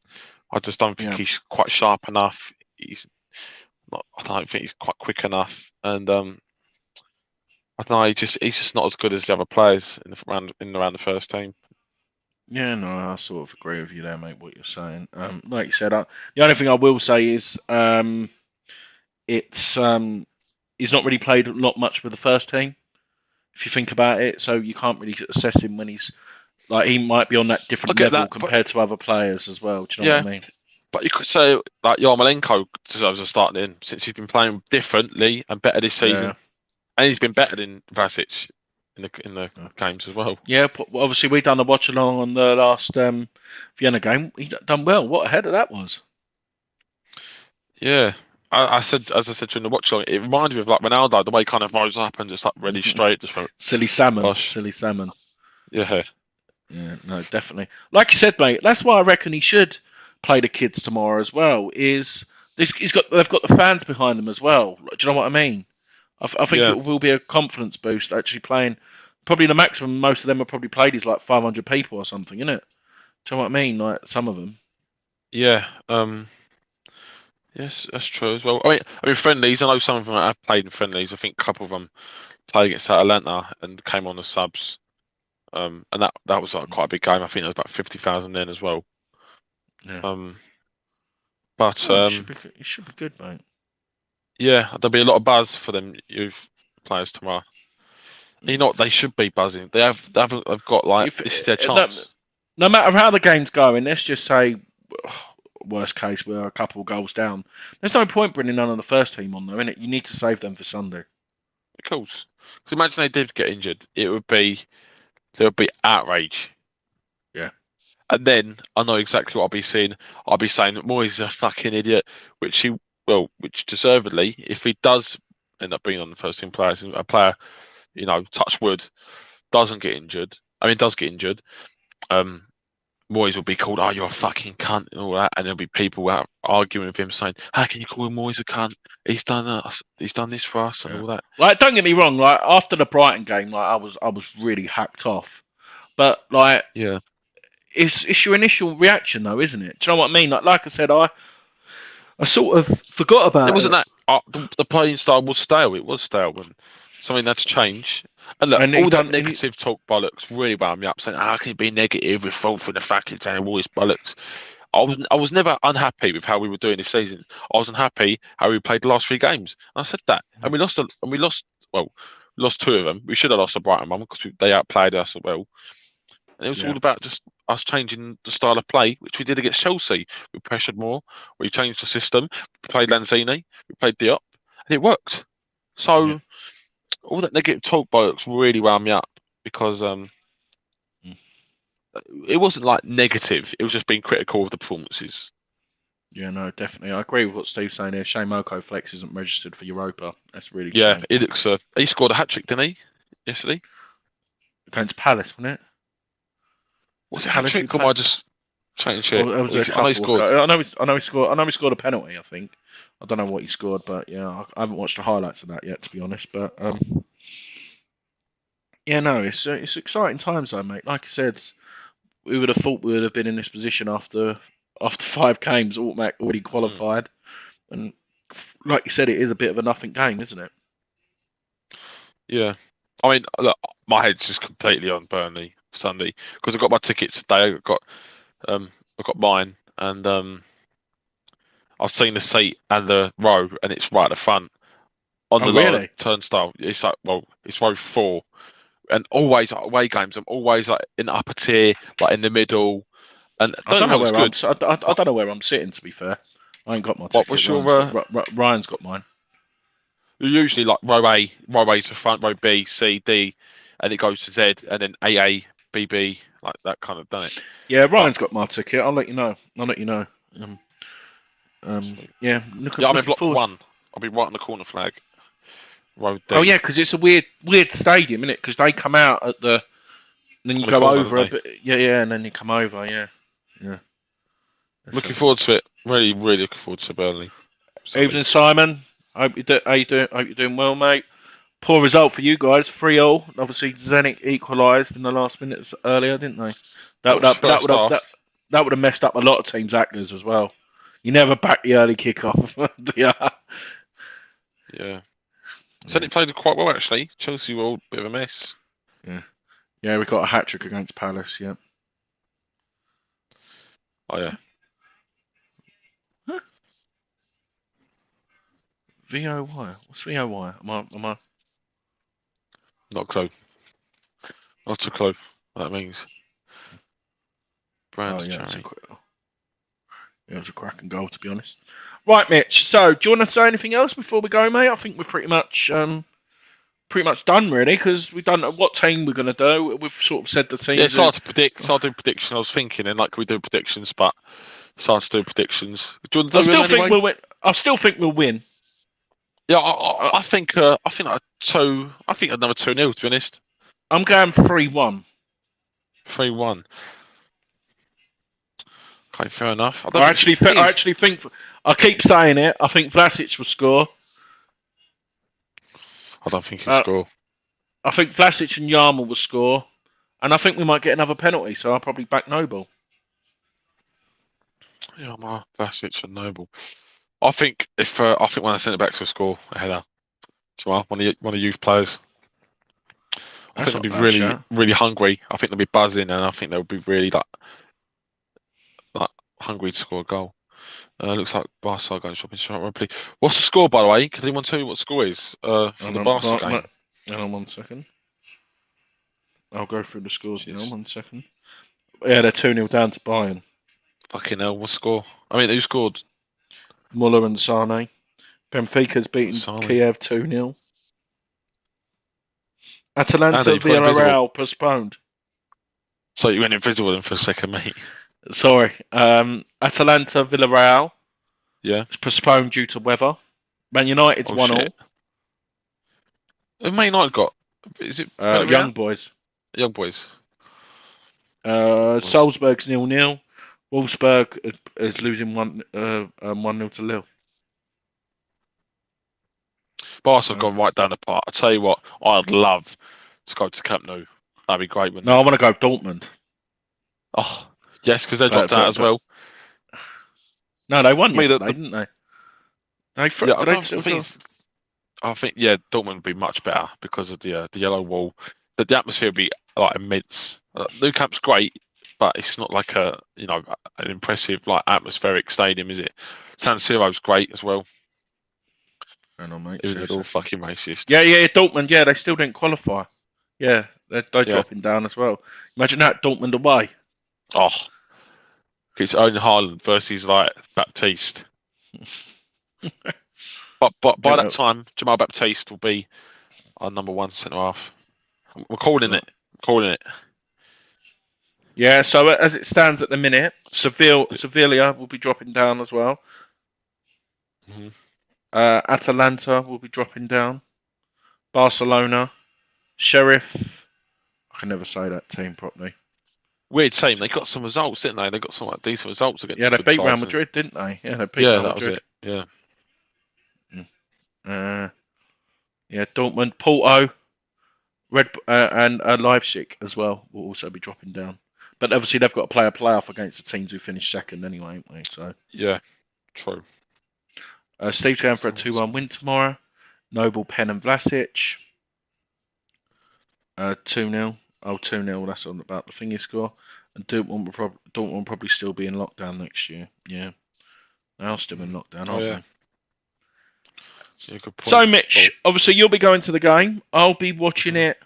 Speaker 3: I just don't think he's quite sharp enough. I don't think he's quite quick enough, and I don't know. He's just not as good as the other players around the first team.
Speaker 2: Yeah, no, I sort of agree with you there, mate. What you're saying, like you said, the only thing I will say is, he's not really played much with the first team. If you think about it, so you can't really assess him when he's he might be on that different level compared to other players as well. Do you know what I mean?
Speaker 3: But you could say Yarmolenko deserves a starting in since he's been playing differently and better this season, and he's been better than Vlasic in the games as well.
Speaker 2: Yeah, obviously we done a watch along on the last Vienna game. He done well. What a header that was!
Speaker 3: Yeah, as I said during the watch along, it reminded me of Ronaldo, the way he kind of rose up and just ready straight, just went,
Speaker 2: silly salmon.
Speaker 3: Yeah.
Speaker 2: Yeah, no, definitely. Like you said, mate, that's why I reckon he should play the kids tomorrow as well. They've got the fans behind them as well. Do you know what I mean? I think it will be a confidence boost actually playing. Probably the maximum most of them have probably played is 500 people or something, isn't it? Do you know what I mean? Some of them.
Speaker 3: Yeah. Yes, that's true as well. I mean, friendlies. I know some of them have played in friendlies. I think a couple of them played against Atalanta and came on as subs. And that was quite a big game. I think there was about 50,000 then as well.
Speaker 2: Yeah.
Speaker 3: But
Speaker 2: it should be good, mate.
Speaker 3: Yeah, there'll be a lot of buzz for them youth players tomorrow. They should be buzzing. They've got this is their chance.
Speaker 2: No matter how the game's going, let's just say worst case we're a couple of goals down. There's no point bringing none of the first team on though, innit? You need to save them for Sunday.
Speaker 3: Of course. Because imagine they did get injured, there would be outrage.
Speaker 2: Yeah.
Speaker 3: And then I know exactly what I'll be saying. I'll be saying that Moyes is a fucking idiot, which deservedly, if he does end up being on the first team players, a player, touch wood, does get injured. Moyes will be called, "Oh, you're a fucking cunt," and all that, and there'll be people out arguing with him saying, "How can you call Moyes a cunt? He's done this for us," and all that.
Speaker 2: Don't get me wrong. After the Brighton game, I was really hacked off, but it's your initial reaction though, isn't it? Do you know what I mean? Like I said, I sort of forgot about it.
Speaker 3: It wasn't that the playing style was stale. It was stale, and something that's changed. And look, all that negative talk bollocks really wound me up, saying, "How can you be negative with fault for the fact it's saying all this bollocks?" I was never unhappy with how we were doing this season. I was unhappy how we played the last 3 games, and I said that. And we lost. We lost 2 of them. We should have lost the Brighton one because they outplayed us as well. And it was all about just us changing the style of play, which we did against Chelsea. We pressured more. We changed the system. We played Lanzini. We played Diop, and it worked. So all that negative talk bollocks really wound me up because it wasn't negative. It was just being critical of the performances.
Speaker 2: Yeah, no, definitely. I agree with what Steve's saying here. Shame Oko Flex isn't registered for Europa. That's really
Speaker 3: Yeah,
Speaker 2: shame.
Speaker 3: he looks. He scored a hat trick, didn't he? Yesterday.
Speaker 2: Against Palace, wasn't it?
Speaker 3: Was it a hat
Speaker 2: Palace
Speaker 3: trick?
Speaker 2: we
Speaker 3: Or am
Speaker 2: play?
Speaker 3: I just chatting shit?
Speaker 2: Or there was a
Speaker 3: I know he
Speaker 2: couple.
Speaker 3: scored.
Speaker 2: I know he scored. I know he scored a penalty. I think. I don't know what he scored, but yeah, I haven't watched the highlights of that yet, to be honest. But yeah, no, it's exciting times, though, mate. Like I said, we would have thought we would have been in this position after 5 games, already qualified, and like you said, it is a bit of a nothing game, isn't it?
Speaker 3: Yeah. I mean, look, my head's just completely on Burnley Sunday because I got my tickets today. I got mine, and I've seen the seat and the row, and it's right at the front on
Speaker 2: Oh,
Speaker 3: the lower
Speaker 2: really?
Speaker 3: turnstile. It's like, well, it's row 4, and always like, away games. I'm always like in the upper tier, like in the middle, and
Speaker 2: I
Speaker 3: don't
Speaker 2: don't
Speaker 3: get me
Speaker 2: know
Speaker 3: wrong, it's
Speaker 2: where I'm.
Speaker 3: good.
Speaker 2: I don't know where I'm sitting. To be fair, I ain't got my
Speaker 3: What
Speaker 2: ticket.
Speaker 3: was your?
Speaker 2: Ryan's got mine.
Speaker 3: Usually like row A, row A's the front, row B, C, D, and it goes to Z, and then AA, BB, like that kind of done it.
Speaker 2: Yeah,
Speaker 3: But
Speaker 2: Ryan's got my ticket. I'll let you know. Um, yeah,
Speaker 3: yeah, I'm in
Speaker 2: looking
Speaker 3: block
Speaker 2: forward.
Speaker 3: 1. I'll be right on the corner flag, row
Speaker 2: Oh
Speaker 3: D.
Speaker 2: yeah, because it's a weird stadium, isn't it? Because they come out at the, then you
Speaker 3: On the
Speaker 2: go
Speaker 3: corner,
Speaker 2: over
Speaker 3: don't
Speaker 2: a
Speaker 3: they?
Speaker 2: bit. Yeah, and then you come over. Yeah. Let's
Speaker 3: Looking
Speaker 2: have a look.
Speaker 3: forward to it. Really, really looking forward to Burnley Sunday.
Speaker 2: Evening, Simon. How you doing? Hope you're doing well, mate. Poor result for you guys, 3-all. Obviously, Zenit equalised in the last minutes earlier, didn't they?
Speaker 3: That was first half.
Speaker 2: That would have messed up a lot of teams' actors as well. You never back the early kickoff. Yeah.
Speaker 3: Yeah. Zenit played quite well actually. Chelsea were a bit of a mess.
Speaker 2: Yeah, we got a hat trick against Palace. Yeah.
Speaker 3: Oh yeah.
Speaker 2: Huh? VOY. What's VOY? Am I?
Speaker 3: Not a clue. Not a clue what that means.
Speaker 2: Oh
Speaker 3: Brand
Speaker 2: yeah,
Speaker 3: Cherry.
Speaker 2: it was a cracking goal, to be honest. Right, Mitch. So, do you want to say anything else before we go, mate? I think we're pretty much done, really, because we've done what team we're going to do. We've sort of said the
Speaker 3: Yeah,
Speaker 2: teams.
Speaker 3: it's hard to predict. It's hard to do predictions. I was thinking, and like we do predictions, but it's hard to do predictions. Do you want to
Speaker 2: I
Speaker 3: do them
Speaker 2: still think
Speaker 3: anyway?
Speaker 2: we'll win. I still think we'll win.
Speaker 3: Yeah,
Speaker 2: Uh,
Speaker 3: I think like two. I think another 2-0. To be honest,
Speaker 2: I'm going 3-1.
Speaker 3: 3-1. Okay, fair enough. I don't
Speaker 2: I
Speaker 3: think
Speaker 2: actually,
Speaker 3: the thing
Speaker 2: I
Speaker 3: is,
Speaker 2: actually think. I keep saying it. I think Vlasic will score.
Speaker 3: I don't think he'll
Speaker 2: Uh,
Speaker 3: score.
Speaker 2: I think Vlasic and Yarmo will score, and I think we might get another penalty. So I'll probably back Noble.
Speaker 3: Yeah, my Vlasic and Noble. I think if I think one of the centre backs will score a header tomorrow, one of the youth players. I
Speaker 2: That's
Speaker 3: think
Speaker 2: not
Speaker 3: they'll
Speaker 2: a
Speaker 3: be
Speaker 2: bad
Speaker 3: really
Speaker 2: shout.
Speaker 3: really hungry. I think they'll be buzzing, and I think they'll be really like hungry to score a goal. Looks like Barca are going shopping straight Wembley. What's the score, by the way? Can anyone tell you what the score is for the Barca game?
Speaker 2: Hang on 1 second. I'll go through the scores now. 1 second. Yeah, they're 2-0 down to Bayern.
Speaker 3: Fucking hell, what score? I mean, who scored?
Speaker 2: Muller and Sane. Benfica's beaten
Speaker 3: Sane.
Speaker 2: Kiev 2-0. Atalanta
Speaker 3: Andy, you've gone invisible.
Speaker 2: Villarreal postponed.
Speaker 3: So you went invisible then for a second, mate.
Speaker 2: Sorry. Atalanta Villarreal
Speaker 3: Yeah.
Speaker 2: is postponed due to weather. Man United's 1-1.
Speaker 3: Shit. Who Man United got? Is it
Speaker 2: Young boys.
Speaker 3: Young boys.
Speaker 2: Salzburg's 0-0. Wolfsburg is losing 1-0 to Lille.
Speaker 3: Barca have gone right down the park. I tell you what, I'd love to go to Camp Nou. That'd be great, wouldn't
Speaker 2: No, I
Speaker 3: it?
Speaker 2: want to go Dortmund.
Speaker 3: Oh, yes, because they dropped out as well.
Speaker 2: No, they won
Speaker 3: To me,
Speaker 2: yesterday, didn't they? I think
Speaker 3: Dortmund would be much better because of the yellow wall. The atmosphere would be like immense. Nou Camp's great, but it's not like an impressive like atmospheric stadium, is it? San Siro's great as well.
Speaker 2: I know, mate.
Speaker 3: Even though they're all fucking racist.
Speaker 2: Yeah, Dortmund. Yeah, they still didn't qualify. Yeah, they're dropping down as well. Imagine that Dortmund away.
Speaker 3: Oh, it's only Haaland versus like Baptiste. but by that time, Jamal Baptiste will be our number 1 centre half. We're calling it.
Speaker 2: Yeah, so as it stands at the minute, Sevilla will be dropping down as well.
Speaker 3: Mm-hmm.
Speaker 2: Atalanta will be dropping down. Barcelona, Sheriff. I can never say that team properly.
Speaker 3: Weird team. They got some results, didn't they? They got some decent results against.
Speaker 2: Yeah, they
Speaker 3: good
Speaker 2: beat Real
Speaker 3: sides,
Speaker 2: Madrid, didn't they? Yeah, they beat Real Madrid.
Speaker 3: Yeah, that was it. Yeah.
Speaker 2: Yeah, Dortmund, Porto, and Leipzig as well will also be dropping down. But obviously they've got to play a playoff against the teams who finished second anyway, ain't they? So
Speaker 3: yeah, true.
Speaker 2: Steve's going for a 2-1 win tomorrow. Noble, Penn and Vlasic. 2-0. Oh, 2-0. That's on about the thingy score. And Dortmund will probably still be in lockdown next year. Yeah, they are still in lockdown, aren't they?
Speaker 3: Yeah, good point.
Speaker 2: So, Mitch, obviously you'll be going to the game. I'll be watching it.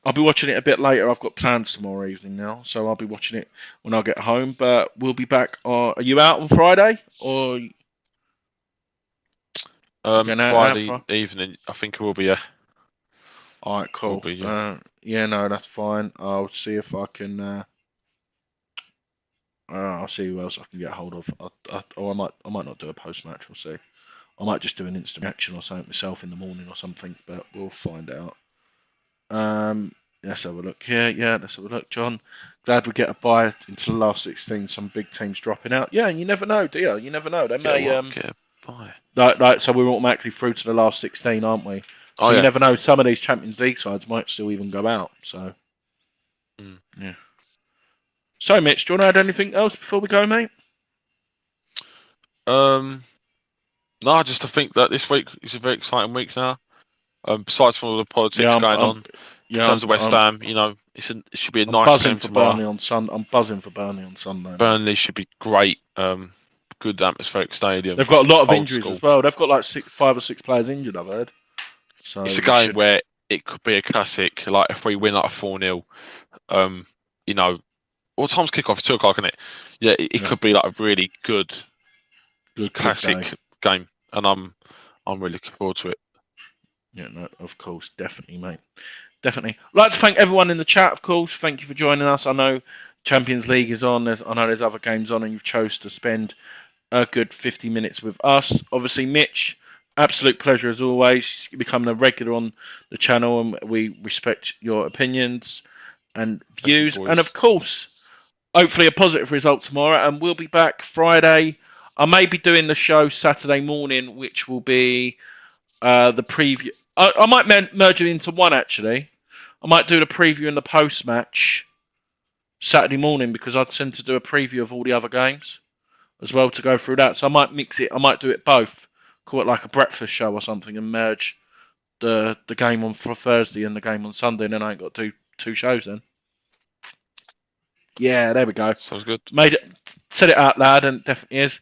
Speaker 2: I'll be watching it a bit later. I've got plans tomorrow evening now, so I'll be watching it when I get home. But we'll be back. Are you out on Friday or?
Speaker 3: Friday evening, I think it will be.
Speaker 2: All right, cool.
Speaker 3: Be,
Speaker 2: yeah, no, that's fine. I'll see if I can. I'll see who else I can get hold of. Or I might not do a post match. We'll see. I might just do an instant reaction or something myself in the morning or something. But we'll find out. Let's have a look here. Yeah, let's have a look, John. Glad we get a bye into the last 16. Some big teams dropping out. Yeah, and you never know, do you? You never know. They may
Speaker 3: get a bye.
Speaker 2: Like, so we're automatically through to the last 16, aren't we? So you never know. Some of these Champions League sides might still even go out. So yeah. So, Mitch, do you want to add anything else before we go, mate?
Speaker 3: No, just to think that this week is a very exciting week now. Besides from all the politics going on, in terms of West Ham, it should be a nice game tomorrow.
Speaker 2: I'm buzzing for Burnley on Sunday.
Speaker 3: Burnley should be great. Good atmospheric stadium.
Speaker 2: They've got a lot of injuries as well. They've got like 5 or 6 players injured, I've heard. So
Speaker 3: it's a game where it could be a classic. Like if we win like a 4-0, what time's kick off? 2 o'clock, isn't it? Yeah, it could be like a really good classic game, and I'm really looking forward to it.
Speaker 2: Yeah, no, of course, definitely, mate. Definitely. I'd like to thank everyone in the chat, of course. Thank you for joining us. I know Champions League is on. I know there's other games on, and you've chose to spend a good 50 minutes with us. Obviously, Mitch, absolute pleasure as always. You're becoming a regular on the channel, and we respect your opinions and views. And of course, hopefully a positive result tomorrow, and we'll be back Friday. I may be doing the show Saturday morning, which will be the preview. I might merge it into one, actually. I might do the preview and the post-match Saturday morning, because I'd tend to do a preview of all the other games as well to go through that. So I might mix it. I might do it both. Call it like a breakfast show or something, and merge the game on for Thursday and the game on Sunday, and then I ain't got to do 2 shows then. Yeah, there we go.
Speaker 3: Sounds good.
Speaker 2: Said it out loud, and it definitely is.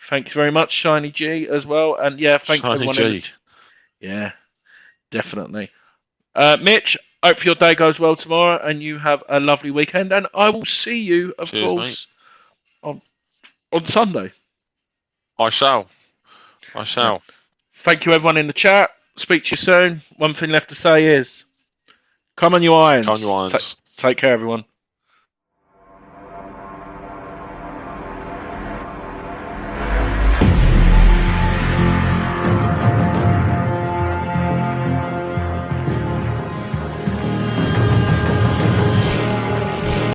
Speaker 2: Thank you very much, Shiny G, as well. And yeah, thank everyone.
Speaker 3: G.
Speaker 2: Yeah, definitely. Mitch, hope your day goes well tomorrow and you have a lovely weekend. And I will see you, of course, on Sunday.
Speaker 3: I shall.
Speaker 2: Thank you, everyone in the chat. Speak to you soon. One thing left to say is, come on, you irons.
Speaker 3: Come on, you irons.
Speaker 2: Take care, everyone.